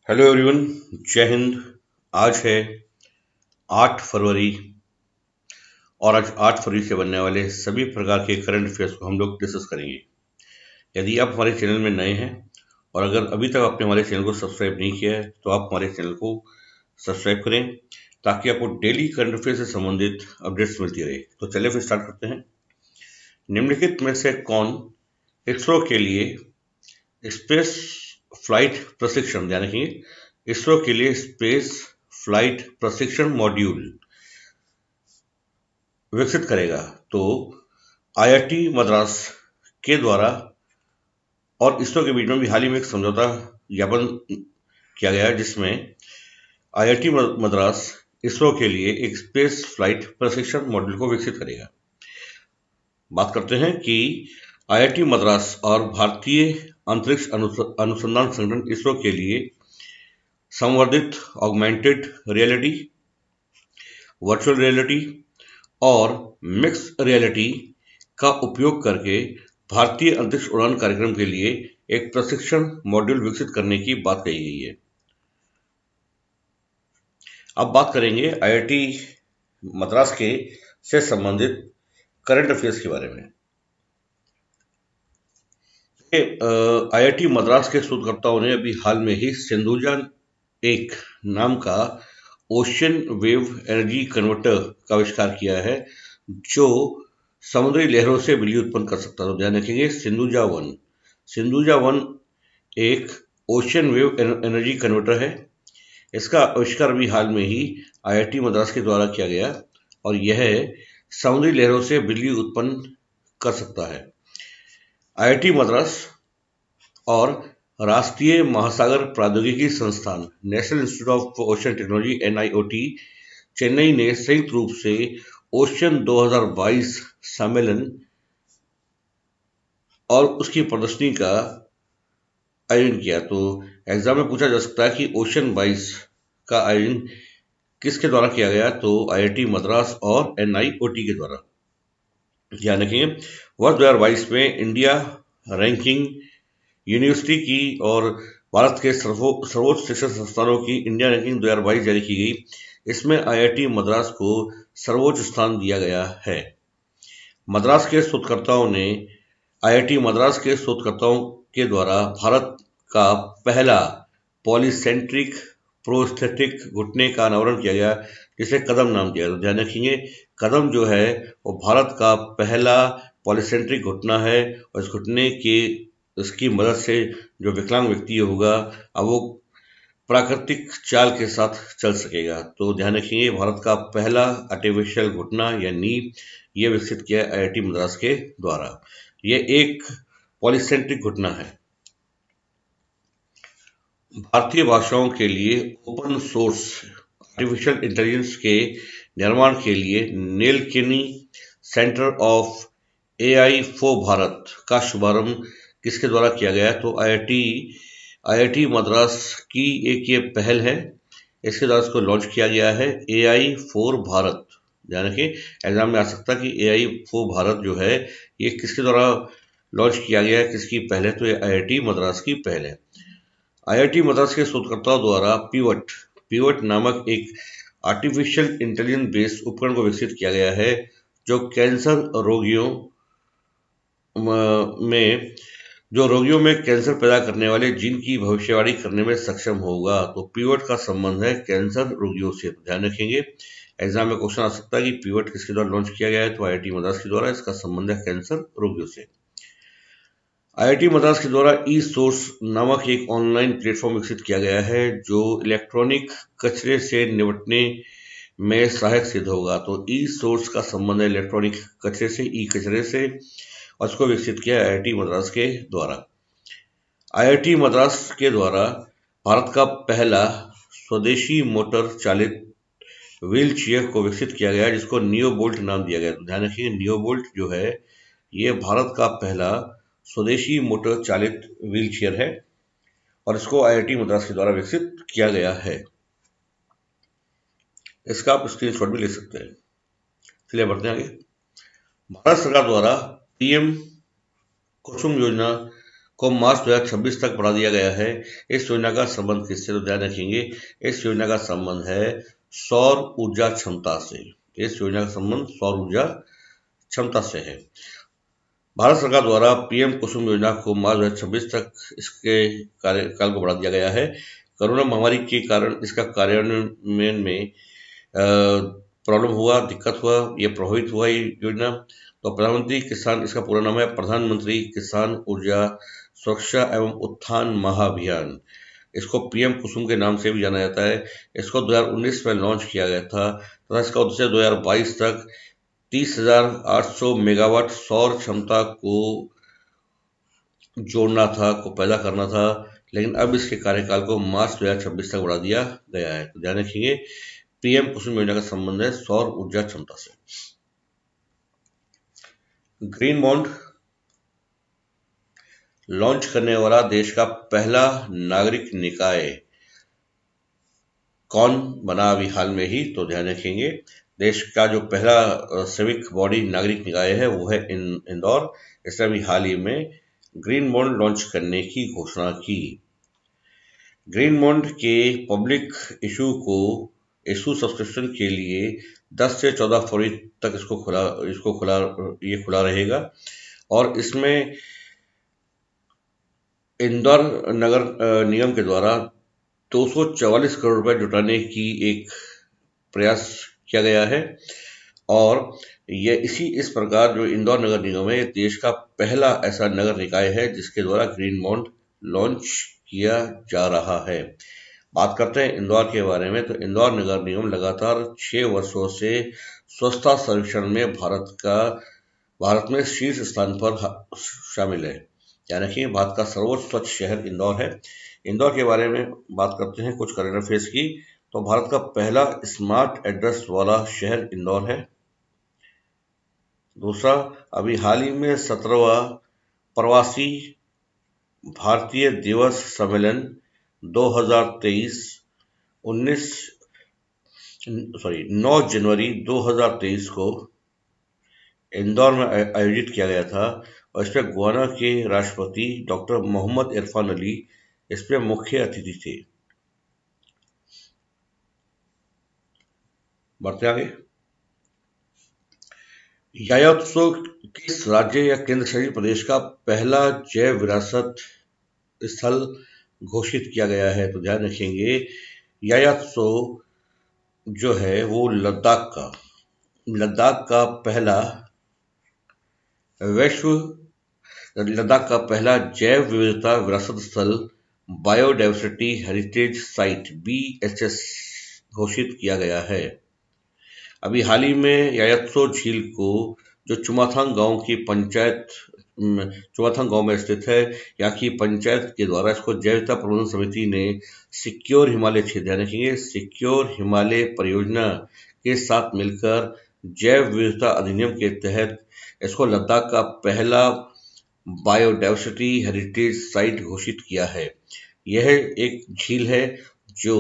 Hello everyone. जय हिंद। आज है 8 फरवरी और आज 8 फरवरी से बनने वाले सभी प्रकार के करंट अफेयर्स को हम लोग डिस्कस करेंगे। यदि आप हमारे चैनल में नए हैं और अगर अभी तक आपने हमारे चैनल को सब्सक्राइब नहीं किया है तो आप हमारे चैनल को सब्सक्राइब करें ताकि आपको डेली करंट अफेयर से संबंधित अपडेट्स मिलती रहे। तो चलिए फिर स्टार्ट करते हैं। निम्नलिखित में से कौन इसरो के लिए स्पेस फ्लाइट प्रशिक्षण, ध्यान रखिए, इसरो के लिए स्पेस फ्लाइट प्रशिक्षण मॉड्यूल विकसित करेगा? तो आईआईटी मद्रास के द्वारा और इसरो के बीच में भी हाल ही में एक समझौता ज्ञापन किया गया है जिसमें आईआईटी मद्रास इसरो के लिए एक स्पेस फ्लाइट प्रशिक्षण मॉड्यूल को विकसित करेगा। बात करते हैं कि आईआईटी मद्रास और भारतीय अंतरिक्ष अनुसंधान संगठन इसरो के लिए संवर्धित ऑगमेंटेड रियलिटी, वर्चुअल रियलिटी और मिक्स रियलिटी का उपयोग करके भारतीय अंतरिक्ष उड़ान कार्यक्रम के लिए एक प्रशिक्षण मॉड्यूल विकसित करने की बात कही गई है। अब बात करेंगे आईआईटी मद्रास के से संबंधित करंट अफेयर्स के बारे में। आईआईटी मद्रास के शोधकर्ताओं ने अभी हाल में ही सिंधुजा एक नाम का ओशियन वेव एनर्जी कन्वर्टर का आविष्कार किया है जो समुद्री लहरों से बिजली उत्पन्न कर सकता है। तो ध्यान रखेंगे, सिंधुजा वन एक ओशियन वेव एनर्जी कन्वर्टर है। इसका आविष्कार अभी हाल में ही आईआईटी मद्रास के द्वारा किया गया और यह समुद्री लहरों से बिजली उत्पन्न कर सकता है। आईआईटी मद्रास और राष्ट्रीय महासागर प्रौद्योगिकी संस्थान national institute of ocean technology NIOT Chennai ने संयुक्त रूप से ओशन 2022 सम्मेलन और उसकी प्रदर्शनी का आयोजन किया। तो एग्जाम में पूछा जा सकता है कि ओशन 22 का आयोजन किसके द्वारा किया गया? तो आईआईटी मद्रास और एनआईओटी के द्वारा। ध्यान रखेंगे, वर्ष 2022 में इंडिया रैंकिंग यूनिवर्सिटी की और भारत के सर्वोच्च शिक्षण संस्थानों की इंडिया रैंकिंग 2022 जारी की गई। इसमें आईआईटी मद्रास को सर्वोच्च स्थान दिया गया है। मद्रास के शोधकर्ताओं ने आईआईटी मद्रास के शोधकर्ताओं के द्वारा भारत का पहला पॉलीसेंट्रिक प्रोस्थेटिक घुटने का अनावरण किया गया जिसे कदम नाम दिया। तो ध्यान रखेंगे, कदम जो है वो भारत का पहला पॉलीसेंट्रिक घुटना है और इस घुटने के इसकी मदद से जो विकलांग व्यक्ति होगा अब वो प्राकृतिक चाल के साथ चल सकेगा। तो ध्यान रखिए, भारत का पहला आर्टिफिशियल घुटना या नी ये विकसित किया आईआईटी मद्रास के द्वारा। ये एक पॉलीसेंट्रिक घुटना है। भारतीय भाषाओं के लिए ओपन सोर्स आर्टिफिशियल इंटेलिजेंस के निर्माण के लिए Nilekani centre of AI for Bharat का शुभारंभ किसके द्वारा किया गया? तो आईआईटी मद्रास की एक ये पहल है, इसके द्वारा इसको लॉन्च किया गया है एआई फॉर भारत। ध्यान रखिए, एग्जाम में आ सकता है कि एआई फॉर भारत जो है ये किसके द्वारा लॉन्च किया गया है, किसकी पहल है? तो ये आईआईटी मद्रास की पहल है। आईआईटी मद्रास के शोधकर्ताओं द्वारा पीवट नामक एक आर्टिफिशियल इंटेलिजेंस बेस्ड उपकरण को विकसित किया गया है जो कैंसर रोगियों में कैंसर पैदा करने वाले जीन की भविष्यवाणी करने में सक्षम होगा। तो पीवट का संबंध है कैंसर रोगियों से। ध्यान रखेंगे, एग्जाम में क्वेश्चन आ सकता है कि पीवट किसके द्वारा लॉन्च किया गया है? तो आईआईटी मद्रास के द्वारा। इसका संबंध है कैंसर रोगियों से। आईआईटी मद्रास के द्वारा ई सोर्स नामक एक ऑनलाइन प्लेटफॉर्म विकसित किया गया है जो इलेक्ट्रॉनिक कचरे से निपटने में सहायक सिद्ध होगा। तो ई सोर्स का संबंध है इलेक्ट्रॉनिक कचरे से, ई कचरे से, और इसको विकसित किया आईआईटी मद्रास के द्वारा। आईआईटी मद्रास के द्वारा भारत का पहला स्वदेशी मोटर चालित व्हील चेयर को विकसित किया गया जिसको नियोबोल्ट नाम दिया गया। तो ध्यान रखिए, नियोबोल्ट जो है ये भारत का पहला स्वदेशी मोटर चालित व्हील चेयर है और इसको आईआईटी मद्रास के द्वारा विकसित किया गया है। इसका आप स्क्रीनशॉट भी ले सकते हैं। चलिए बढ़ते हैं आगे। भारत सरकार द्वारा पीएम कुसुम योजना को मार्च 2026 तक बढ़ा दिया गया है। इस योजना का संबंध किससे, तो ध्यान रखेंगे इस योजना का संबंध है सौर ऊर्जा क्षमता से। इस योजना का संबंध सौर ऊर्जा क्षमता से है। भारत सरकार द्वारा पीएम कुसुम योजना को मार्च 2026 तक इसके कार्यकाल को बढ़ा दिया गया है। कोरोना महामारी के कारण इसका कार्यान्वयन में प्रॉब्लम हुआ, दिक्कत हुआ, ये प्रभावित हुआ ये योजना। तो प्रधानमंत्री किसान, इसका पूरा नाम है प्रधानमंत्री किसान ऊर्जा सुरक्षा एवं उत्थान महाअभियान। इसको पीएम कुसुम के नाम से भी जाना जाता है। इसको 2019 में लॉन्च किया गया था तथा इसका उद्देश्य 2022 तक 30,800 मेगावाट सौर क्षमता को जोड़ना था, को पैदा करना था, लेकिन अब इसके कार्यकाल को मार्च 2026 तक बढ़ा दिया गया है। तो ध्यान रखिए पीएम कुसुम योजना का संबंध है सौर ऊर्जा क्षमता से। ग्रीन बॉन्ड लॉन्च करने वाला देश का पहला नागरिक निकाय कौन बना अभी हाल में ही, तो ध्यान रखेंगे देश का जो पहला सिविक बॉडी नागरिक निकाय है वो है इंदौर। इसने अभी हाल ही में ग्रीन बॉन्ड लॉन्च करने की घोषणा की। ग्रीन बॉन्ड के पब्लिक इशू सब्सक्रिप्शन के लिए 10 से 14 फरवरी तक ये खुला रहेगा और इसमें इंदौर नगर निगम के द्वारा 244 करोड़ रुपए जुटाने की एक प्रयास किया गया है और इस प्रकार जो इंदौर नगर निगम है देश का पहला ऐसा नगर निकाय है जिसके द्वारा ग्रीन बॉन्ड लॉन्च किया जा रहा है। बात करते हैं इंदौर के बारे में, तो इंदौर नगर निगम लगातार 6 वर्षों से स्वच्छता सर्वेक्षण में भारत में शीर्ष स्थान पर शामिल है। यानी कि भारत का सर्वोच्च स्वच्छ शहर इंदौर है। इंदौर के बारे में बात करते हैं कुछ करंट अफेयर्स की, तो भारत का पहला स्मार्ट एड्रेस वाला शहर इंदौर है। दूसरा, अभी हाल ही में 17वां प्रवासी भारतीय दिवस सम्मेलन 2023 9 जनवरी 2023 को इंदौर में आयोजित किया गया था और इसमें गुयाना के राष्ट्रपति डॉक्टर मोहम्मद इरफान अली इसमें मुख्य अतिथि थे। बढ़ते आगे, यायोत्सव किस राज्य या केंद्र शासित प्रदेश का पहला जैव विरासत स्थल घोषित किया गया है, तो ध्यान रखेंगे यायोत्सव जो है वो लद्दाख का पहला जैव विविधता विरासत स्थल बायोडायवर्सिटी हेरिटेज साइट BHS घोषित किया गया है। अभी हाल ही में यायोत्सव झील को जो चुमाथांग गांव में स्थित है, यहाँ की पंचायत के द्वारा इसको जैव विविधता प्रबंधन समिति ने सिक्योर हिमालय क्षेत्र, रखेंगे सिक्योर हिमालय परियोजना के साथ मिलकर जैव विविधता अधिनियम के तहत इसको लद्दाख का पहला बायोडायवर्सिटी हेरिटेज साइट घोषित किया है। यह एक झील है जो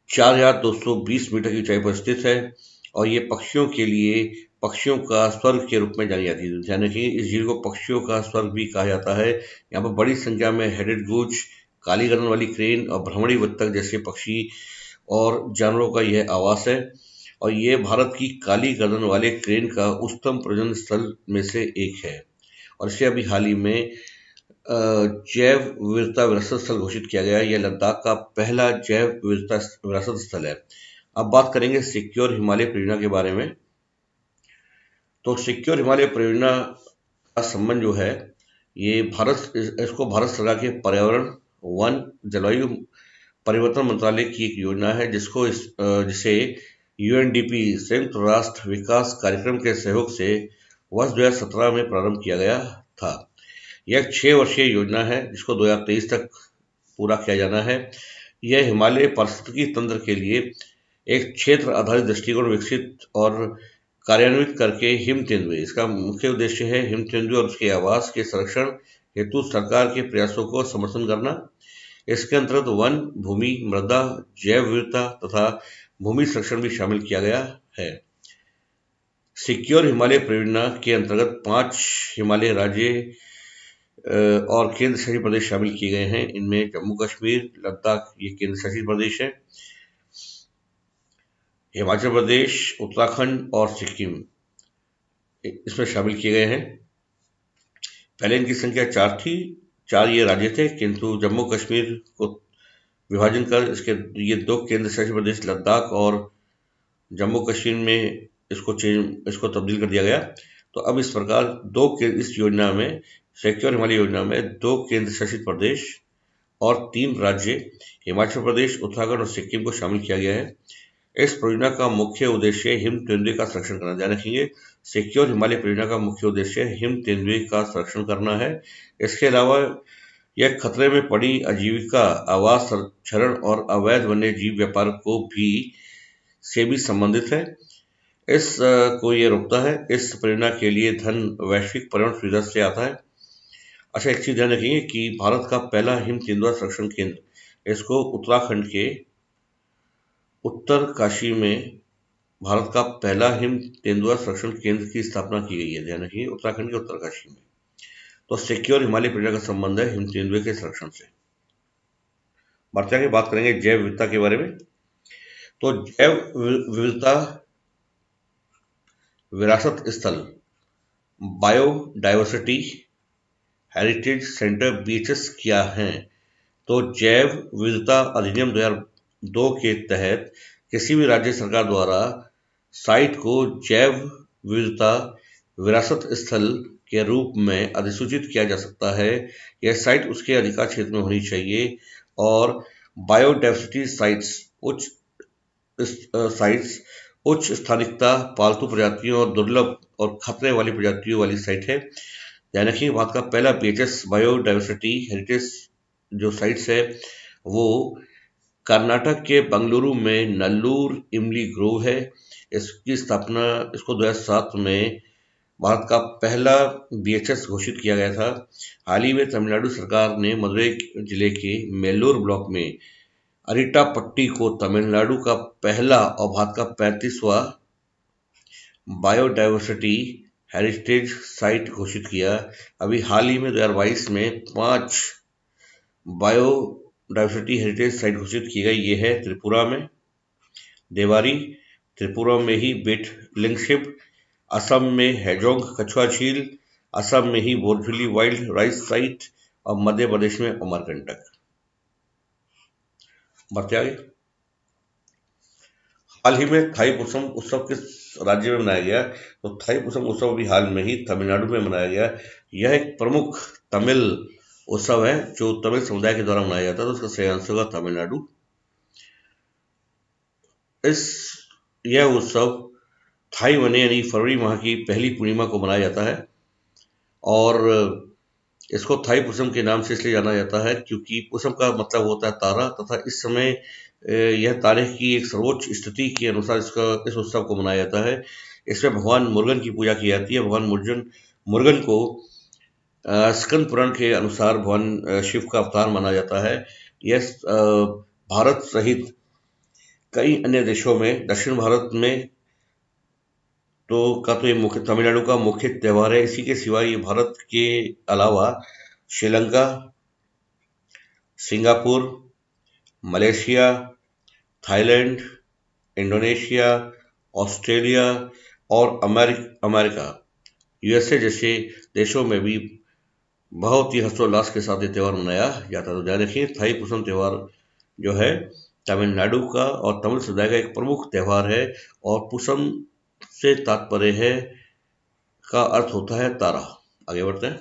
4,220 मीटर की ऊंचाई पर स्थित है और ये पक्षियों का स्वर्ग के रूप में जानी जाती है। ध्यान रखिए इस झील को पक्षियों का स्वर्ग भी कहा जाता है। यहाँ पर बड़ी संख्या में हेडेड गूज, काली गर्दन वाली क्रेन और भ्रमणी बत्तख जैसे पक्षी और जानवरों का यह आवास है और ये भारत की काली गर्दन वाले क्रेन का उच्चतम प्रजनन स्थल में से एक है और इसे अभी हाल ही में जैव विविधता विरासत स्थल घोषित किया गया है। यह लद्दाख का पहला जैव विविधता विरासत स्थल है। अब बात करेंगे सिक्योर हिमालय परियोजना के बारे में। तो सिक्योर हिमालय परियोजना का संबंध जो है ये इसको भारत सरकार के पर्यावरण, वन, जलवायु परिवर्तन मंत्रालय की एक योजना है जिसे UNDP संयुक्त राष्ट्र विकास कार्यक्रम के सहयोग से वर्ष 2017 में प्रारंभ किया गया था। यह एक 6 वर्षीय योजना है जिसको 2023 तक पूरा किया जाना है। यह हिमालय पारिस्थितिकी तंत्र के लिए एक क्षेत्र आधारित दृष्टिकोण विकसित और कार्यान्वित करके हिम तेंदुए, इसका मुख्य उद्देश्य है हिम तेंदुए और उसके आवास के संरक्षण हेतु सरकार के प्रयासों को समर्थन करना। इसके अंतर्गत वन, भूमि, मृदा, जैव विविधता तथा भूमि संरक्षण भी शामिल किया गया है। सिक्योर हिमालय परियोजना के अंतर्गत 5 हिमालय राज्य और केंद्र शासित प्रदेश शामिल किए गए हैं। इनमें जम्मू कश्मीर, लद्दाख ये केंद्र शासित प्रदेश है, हिमाचल प्रदेश, उत्तराखंड और सिक्किम इसमें शामिल किए गए हैं। पहले इनकी संख्या 4 थी, 4 ये राज्य थे, किंतु जम्मू कश्मीर को विभाजन कर इसके ये 2 केंद्र शासित प्रदेश लद्दाख और जम्मू कश्मीर में इसको तब्दील कर दिया गया। तो अब इस प्रकार इस योजना में, सिक्योर हिमालय योजना में 2 केंद्र शासित प्रदेश और 3 राज्य हिमाचल प्रदेश, उत्तराखंड और सिक्किम को शामिल किया गया है। इस परियोजना का मुख्य उद्देश्य हिम तेंदुए का संरक्षण करना। ध्यान रखेंगे, सिक्योर हिमालय परियोजना का मुख्य उद्देश्य हिम तेंदुए का संरक्षण करना है। इसके अलावा यह खतरे में पड़ी आजीविका, आवास क्षरण और अवैध वन्य जीव व्यापार से भी संबंधित है। को ये रोकता है। इस परियोजना के लिए धन वैश्विक पर्यावरण सुविधा से आता है। अच्छा, एक चीज ध्यान रखिए कि भारत का पहला हिम तेंदुआ संरक्षण केंद्र, इसको उत्तराखंड के उत्तरकाशी में भारत का पहला हिम तेंदुआ संरक्षण केंद्र की स्थापना की गई है। ध्यान रखिए, उत्तराखंड के उत्तरकाशी में। तो सिक्योर हिमालय परियोजना का संबंध है हिम तेंदुए के संरक्षण से। बढ़ते आगे बात करेंगे जैव विविधता के बारे में। तो जैव विविधता विरासत स्थल, बायोडायवर्सिटी हेरिटेज सेंटर बीएचएस क्या हैं? तो जैव विविधता अधिनियम 2002 के तहत किसी भी राज्य सरकार द्वारा साइट को जैव विविधता विरासत स्थल के रूप में अधिसूचित किया जा सकता है। यह साइट उसके अधिकार क्षेत्र में होनी चाहिए और बायोडायवर्सिटी साइट्स उच्च स्थानिकता, पालतू प्रजातियों और दुर्लभ और खतरे वाली प्रजातियों वाली साइट है। ध्यान रखिए, भारत का पहला बीएचएस बायोडायवर्सिटी हेरिटेज जो साइट्स है वो कर्नाटक के बंगलुरु में नल्लूर इमली ग्रोव है। इसको 2007 में भारत का पहला बीएचएस घोषित किया गया था। हाल ही में तमिलनाडु सरकार ने मदुरई जिले के मेल्लूर ब्लॉक में अरिटापट्टी को तमिलनाडु का पहला और भारत का 35वां बायोडायवर्सिटी हेरिटेज साइट घोषित किया। अभी हाल ही में 2022 में 5 बायोडायवर्सिटी हेरिटेज साइट घोषित की गई। ये है त्रिपुरा में देवारी, त्रिपुरा में ही बेटलिंगशिप, असम में हैजोंग कछुआ झील, असम में ही बोरझिली वाइल्ड राइस साइट और मध्य प्रदेश में अमरकंटक। बढ़ते आगे, हाल ही में थाईपुसम उत्सव किस राज्य में मनाया गया? तो थाईपुसम उत्सव भी हाल में ही तमिलनाडु में मनाया गया। यह एक प्रमुख तमिल उत्सव है जो तमिल समुदाय के द्वारा मनाया जाता है। तो उसका श्रेयांश होगा तमिलनाडु। यह उत्सव थाई महीने यानी फरवरी माह की पहली पूर्णिमा को मनाया जाता है और इसको थाई पुसम के नाम से इसलिए जाना जाता है क्योंकि पुसम का मतलब होता है तारा, तथा इस समय यह तारे की एक सर्वोच्च स्थिति के अनुसार इस उत्सव को मनाया जाता है। इसमें भगवान मुरुगन की पूजा की जाती है। भगवान मुरुगन को स्कंद पुराण के अनुसार भगवान शिव का अवतार माना जाता है। यह भारत सहित कई अन्य देशों में, दक्षिण भारत में तो ये मुख्य तमिलनाडु का मुख्य त्योहार है। इसी के सिवा ये भारत के अलावा Sri Lanka, Singapore, Malaysia, Thailand, Indonesia, Australia और अमेरिका यूएसए जैसे देशों में भी बहुत ही हर्षोल्लास के साथ ये त्यौहार मनाया जाता है। तो ध्यान रखिए, थाई पुसम त्यौहार जो है तमिलनाडु का और तमिल समुदाय का एक प्रमुख त्यौहार है और पुसम से तात्पर्य है का अर्थ होता है तारा। आगे बढ़ते हैं।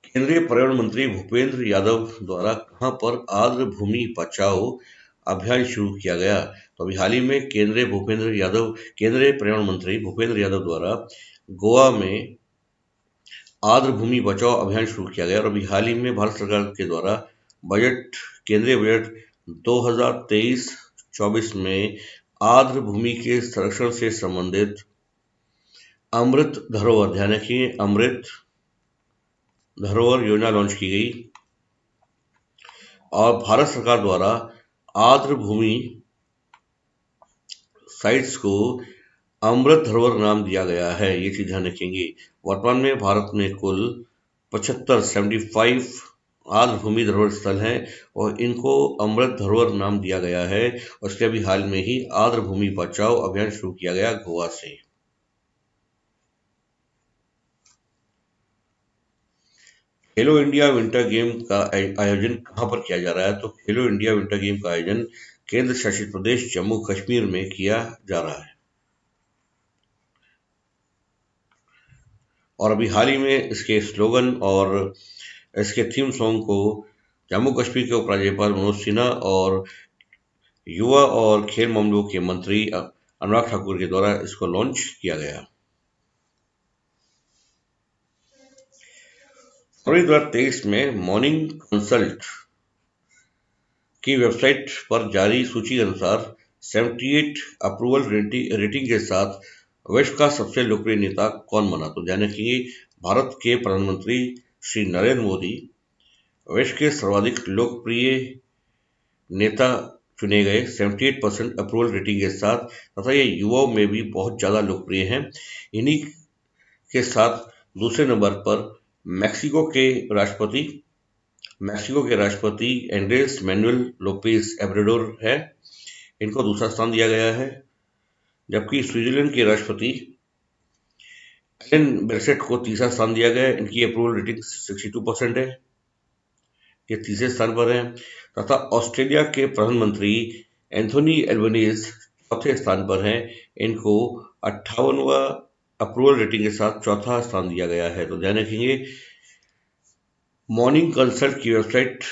केंद्रीय पर्यावरण मंत्री भूपेंद्र यादव द्वारा कहां पर आर्द्र भूमि बचाओ अभियान शुरू किया गया? तो अभी हाल ही में केंद्रीय पर्यावरण मंत्री भूपेंद्र यादव द्वारा गोवा में आर्द्र भूमि बचाओ अभियान शुरू किया गया और अभी हाल ही में भारत सरकार के द्वारा केंद्रीय बजट 2023-24 में आर्द्र भूमि के संरक्षण से संबंधित अमृत धरोहर, ध्यान रखिए, अमृत धरोहर योजना लॉन्च की गई और भारत सरकार द्वारा आर्द्र भूमि साइट्स को अमृत धरोहर नाम दिया गया है। ये चीज ध्यान रखेंगे। वर्तमान में भारत में कुल 75 आर्द्र भूमि धरोहर स्थल हैं और इनको अमृत धरोहर नाम दिया गया है। और इसके अभी हाल में ही आर्द्र भूमि बचाओ अभियान शुरू किया गया गोवा से। खेलो इंडिया विंटर गेम का आयोजन कहाँ पर किया जा रहा है? तो खेलो इंडिया विंटर गेम का आयोजन केंद्र शासित प्रदेश जम्मू कश्मीर में किया जा रहा है। और अभी हाल ही में इसके स्लोगन और इसके थीम सॉन्ग को जम्मू कश्मीर के उपराज्यपाल मनोज सिन्हा और युवा और खेल मामलों के मंत्री अनुराग ठाकुर के द्वारा इसको लॉन्च किया गया। फरवरी 2023 में मॉर्निंग कंसल्ट की वेबसाइट पर जारी सूची के अनुसार 78 अप्रूवल रेटिंग के साथ विश्व का सबसे लोकप्रिय नेता कौन बना? तो ध्यान रखिए, भारत के प्रधानमंत्री श्री नरेंद्र मोदी विश्व के सर्वाधिक लोकप्रिय नेता चुने गए 78% अप्रूवल रेटिंग के साथ, तथा ये युवाओं में भी बहुत ज्यादा लोकप्रिय हैं। इन्हीं के साथ दूसरे नंबर पर मैक्सिको के राष्ट्रपति एंड्रेस मैनुएल लोपेज एब्राडोर है, इनको दूसरा स्थान दिया गया है। जबकि स्विट्जरलैंड के राष्ट्रपति एलन बेरसेट को तीसरा स्थान दिया गया है, इनकी अप्रूवल रेटिंग 62% है, ये तीसरे स्थान पर है। तथा ऑस्ट्रेलिया के प्रधानमंत्री एंथोनी एल्बनीज चौथे स्थान पर हैं, इनको 58वां अप्रूवल रेटिंग के साथ चौथा स्थान दिया गया है। तो ध्यान रखेंगे, मॉर्निंग कंसल्ट की वेबसाइट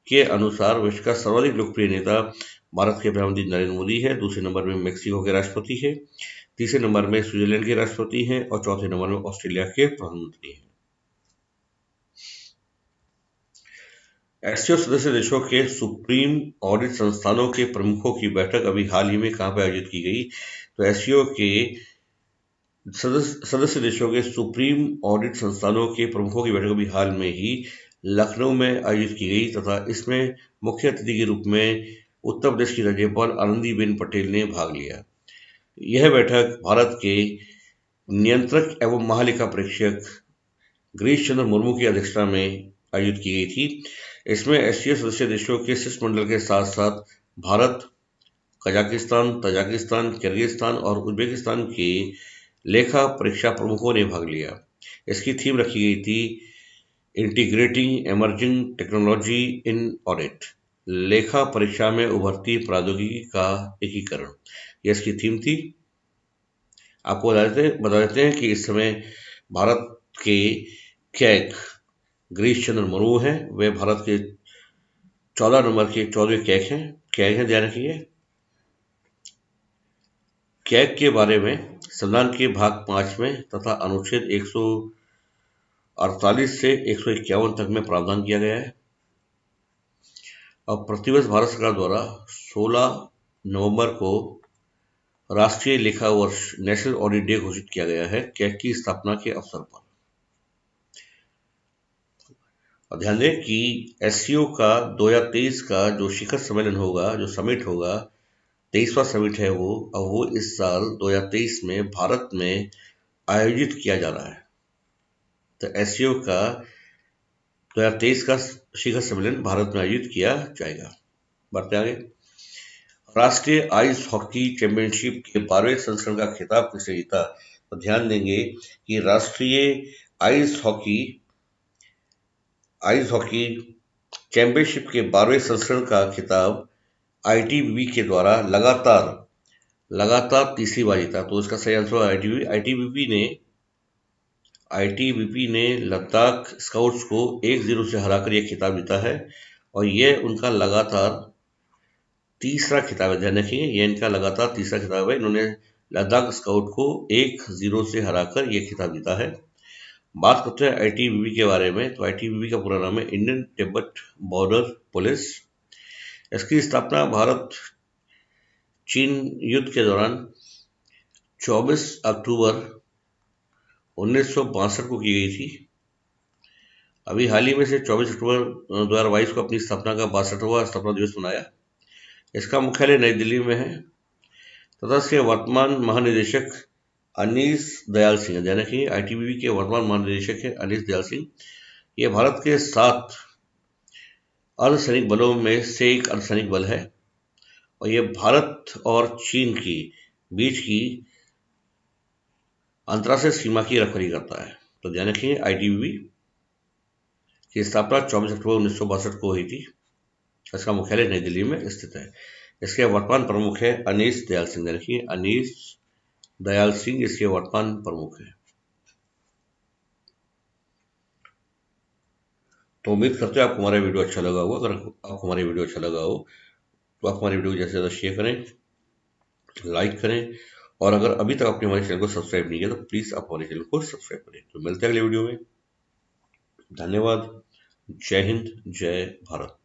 के अनुसार विश्व का सर्वाधिक लोकप्रिय नेता भारत के प्रधानमंत्री नरेंद्र मोदी है, दूसरे नंबर में मेक्सिको के राष्ट्रपति है, तीसरे नंबर में स्विट्जरलैंड के राष्ट्रपति हैं और चौथे नंबर में ऑस्ट्रेलिया के प्रधानमंत्री हैं। एससीओ सदस्य देशों के सुप्रीम ऑडिट संस्थानों के प्रमुखों की बैठक अभी हाल ही में कहाँ पर आयोजित की गई? तो एससीओ के सदस्य देशों के सुप्रीम ऑडिट संस्थानों के प्रमुखों की बैठक अभी हाल में ही लखनऊ में आयोजित की गई तथा इसमें मुख्य अतिथि के रूप में उत्तर प्रदेश की राज्यपाल आनंदीबेन पटेल ने भाग लिया। यह बैठक भारत के नियंत्रक एवं महालेखा परीक्षक गिरीश चंद्र मुर्मू की अध्यक्षता में आयोजित की गई थी। इसमें एससीओ सदस्य देशों के शिष्टमंडल के साथ साथ भारत, कजाकिस्तान, तजाकिस्तान, किर्गिस्तान और उज्बेकिस्तान के लेखा परीक्षा प्रमुखों ने भाग लिया। इसकी थीम रखी गई थी integrating emerging technology in audit, लेखा परीक्षा में उभरती प्रौद्योगिकी का एकीकरण, यह इसकी थीम थी। आपको बता देते हैं कि इस समय भारत के कैग गिरीश चंद्र मुर्मू हैं, वे भारत के 14 नंबर के 14वें कैग हैं, ध्यान रखिए। कैग के बारे में संविधान के भाग 5 में तथा अनुच्छेद 148 से 151 तक में प्रावधान किया गया है। अब प्रतिवर्ष भारत सरकार द्वारा 16 नवंबर को राष्ट्रीय लेखा वर्ष नेशनल ऑडिट डे घोषित किया गया है कैग की स्थापना के अवसर पर। और ध्यान दें कि एससीओ का 2023 का जो शिखर सम्मेलन होगा, जो समिट होगा, 23वां समिट है वो इस साल 2023 में भारत में आयोजित किया जा रहा है। तो एससीओ का 2023 का शिखर सम्मेलन भारत में आयोजित किया जाएगा। बढ़ते आगे। राष्ट्रीय आइस हॉकी चैंपियनशिप के 12वें संस्करण का खिताब किसने जीता? तो ध्यान देंगे कि राष्ट्रीय आइस हॉकी चैंपियनशिप के 12वें संस्करण का खिताब आईटीबीपी के द्वारा लगातार तीसरी बार जीता। तो इसका सही आंसर आईटीबीपी ने लद्दाख स्काउट्स को 1-0 से हराकर यह खिताब जीता है और यह उनका लगातार तीसरा खिताब है। ध्यान रखिए, यह इनका लगातार तीसरा खिताब है। इन्होंने लद्दाख स्काउट को 1-0 से हराकर यह खिताब जीता है। बात करते हैं आईटीबीपी के बारे में। तो आईटीबीपी का पूरा नाम है इंडियन तिब्बत बॉर्डर पुलिस। इसकी स्थापना भारत चीन युद्ध के दौरान 24 अक्टूबर 1962 को की गई थी। अभी हाल ही में से 24 अक्टूबर 2022 को अपनी स्थापना का 62वां स्थापना दिवस मनाया। इसका मुख्यालय नई दिल्ली में है। तथा इसके वर्तमान महानिदेशक अनीस दयाल सिंह, यानी कि आईटीबीपी के वर्तमान महानिदेशक है अनीस दयाल सिंह। ये भारत के 7 अर्धसैनिक बलों में से एक अर्धसैनिक बल है और ये भारत और चीन की बीच की अंतर्राष्ट्रीय सीमा की रखवाली करता है। तो ध्यान रखिए, आईटीबीपी की स्थापना 24 अक्टूबर 1962 को हुई थी। इसका मुख्यालय नई दिल्ली में स्थित है। इसके वर्तमान प्रमुख है अनीस दयाल सिंह, देखिए अनीस दयाल सिंह इसके वर्तमान प्रमुख है। तो उम्मीद करते हैं आपको हमारा वीडियो अच्छा लगा होगा। अगर आपको हमारा वीडियो अच्छा लगा हो तो आप हमारे वीडियो को ज़्यादा से ज़्यादा शेयर करें, लाइक करें, और अगर अभी तक आपने हमारे चैनल को सब्सक्राइब नहीं किया तो प्लीज़ आप हमारे चैनल को सब्सक्राइब करें। तो मिलते हैं अगले वीडियो में। धन्यवाद। जय हिंद, जय भारत।